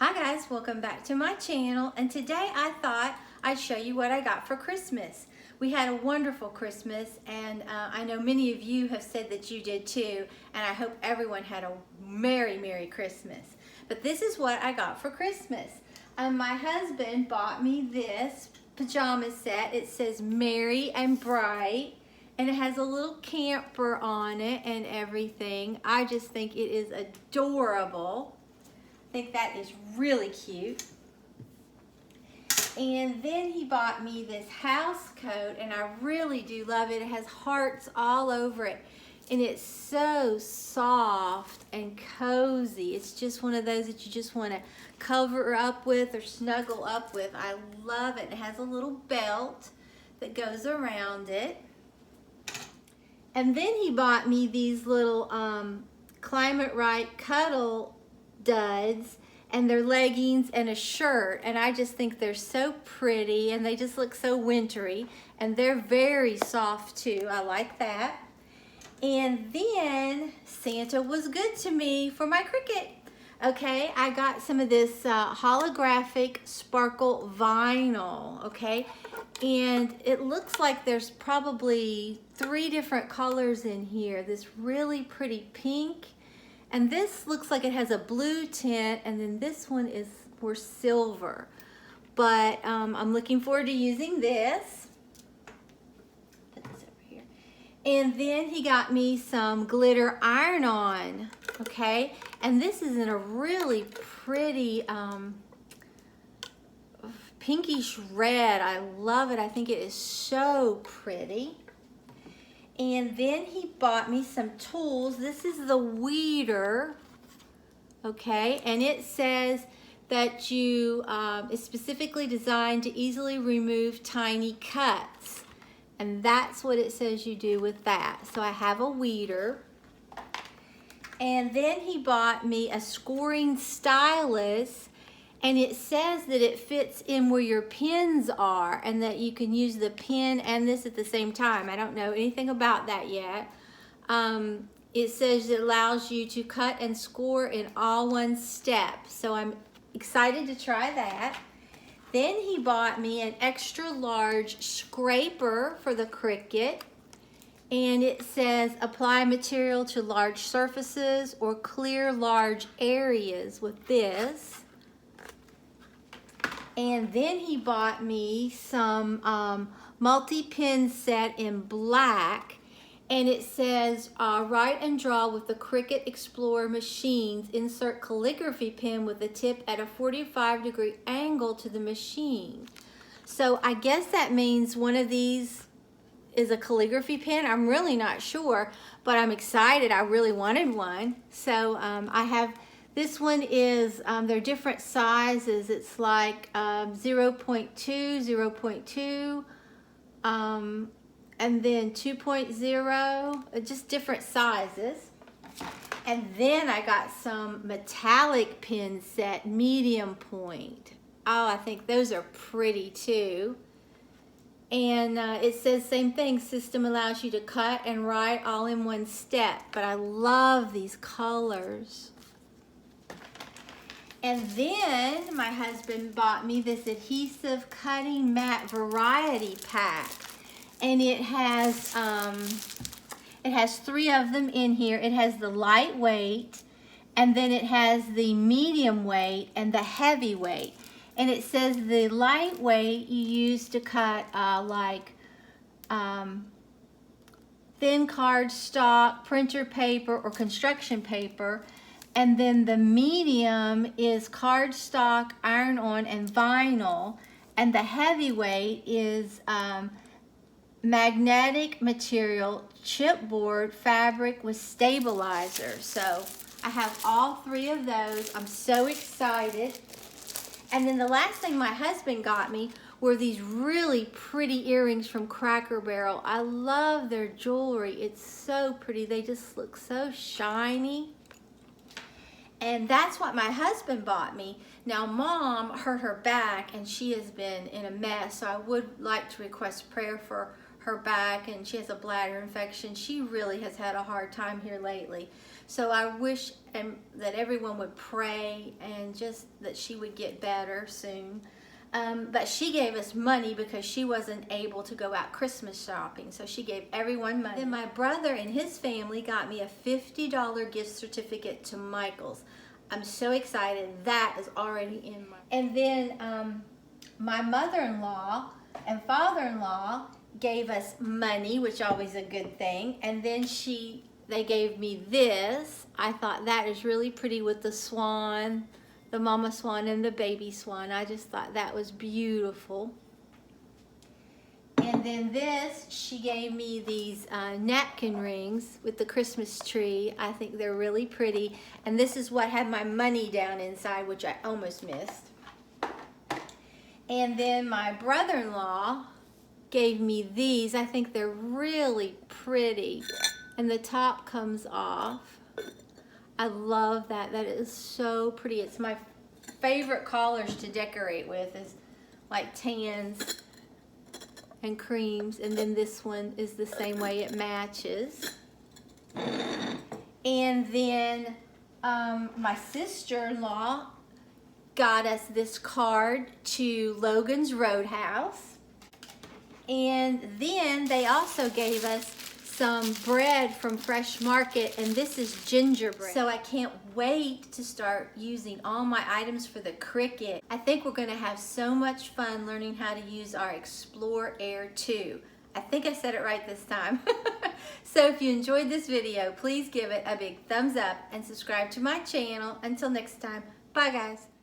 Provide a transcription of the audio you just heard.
Hi guys, welcome back to my channel, and today I thought I'd show you what I got for Christmas. We had a wonderful Christmas, and I know many of you have said that you did too, and I hope everyone had a Merry Christmas. But this is what I got for Christmas. My husband bought me this pajama set. It says Merry and Bright, and it has a little camper on it and everything. I just think it is adorable. I think that is really cute. And then he bought me this house coat, and I really do love it. It has hearts all over it, and it's so soft and cozy. It's just one of those that you just want to cover up with or snuggle up with. I love it. It has a little belt that goes around it. And then he bought me these little Climate Right Cuddle Duds, and they're leggings and a shirt, and I just think they're so pretty, and they just look so wintry, and they're very soft too. I like that. And then Santa was good to me for my Cricut. Okay, I got some of this holographic sparkle vinyl, okay, and it looks like there's probably 3 different colors in here. This really pretty pink, and this looks like it has a blue tint, and then this one is more silver. But I'm looking forward to using this. Put this over here. And then he got me some glitter iron-on, okay? And this is in a really pretty pinkish red. I love it. I think it is so pretty. And then he bought me some tools. This is the weeder, okay? And it says that it's specifically designed to easily remove tiny cuts. And that's what it says you do with that. So I have a weeder. And then he bought me a scoring stylus, and it says that it fits in where your pins are and that you can use the pen and this at the same time. I don't know anything about that yet. It says it allows you to cut and score in all one step. So I'm excited to try that. Then he bought me an extra large scraper for the Cricut. And it says apply material to large surfaces or clear large areas with this. And then he bought me some multi-pin set in black, and it says write and draw with the Cricut Explorer machines. Insert calligraphy pen with the tip at a 45-degree angle to the machine. So I guess that means one of these is a calligraphy pen. I'm really not sure, but I'm excited. I really wanted one. So I have, this one is, they're different sizes. It's like 0.2, 0.2, and then 2.0, just different sizes. And then I got some metallic pen set, medium point. Oh, I think those are pretty too. And it says same thing, system allows you to cut and write all in one step. But I love these colors. And then my husband bought me this adhesive cutting mat variety pack. And it has 3 of them in here. It has the lightweight, and then it has the medium weight and the heavyweight. And it says the lightweight you use to cut thin cardstock, printer paper, or construction paper. And then the medium is cardstock, iron-on, and vinyl. And the heavyweight is magnetic material, chipboard, fabric with stabilizer. So I have all 3 of those. I'm so excited. And then the last thing my husband got me were these really pretty earrings from Cracker Barrel. I love their jewelry. It's so pretty. They just look so shiny. And that's what my husband bought me. Now, Mom hurt her back, and she has been in a mess, so I would like to request prayer for her back, and she has a bladder infection. She really has had a hard time here lately. So I wish that everyone would pray and just that she would get better soon. But she gave us money because she wasn't able to go out Christmas shopping. So she gave everyone money. Then my brother and his family got me a $50 gift certificate to Michael's. I'm so excited. That is already in my... And then my mother-in-law and father-in-law gave us money, which is always a good thing. And then they gave me this. I thought that is really pretty with the swan, the mama swan and the baby swan. I just thought that was beautiful. And then this, she gave me these napkin rings with the Christmas tree. I think they're really pretty. And this is what had my money down inside, which I almost missed. And then my brother-in-law gave me these. I think they're really pretty. And the top comes off. I love that. That is so pretty. It's my favorite colors to decorate with, is like tans and creams. And then this one is the same way, it matches. And then my sister-in-law got us this card to Logan's Roadhouse. And then they also gave us some bread from Fresh Market, and this is gingerbread. So I can't wait to start using all my items for the Cricut. I think we're gonna have so much fun learning how to use our Explore Air 2. I think I said it right this time. So if you enjoyed this video, please give it a big thumbs up and subscribe to my channel. Until next time, bye guys.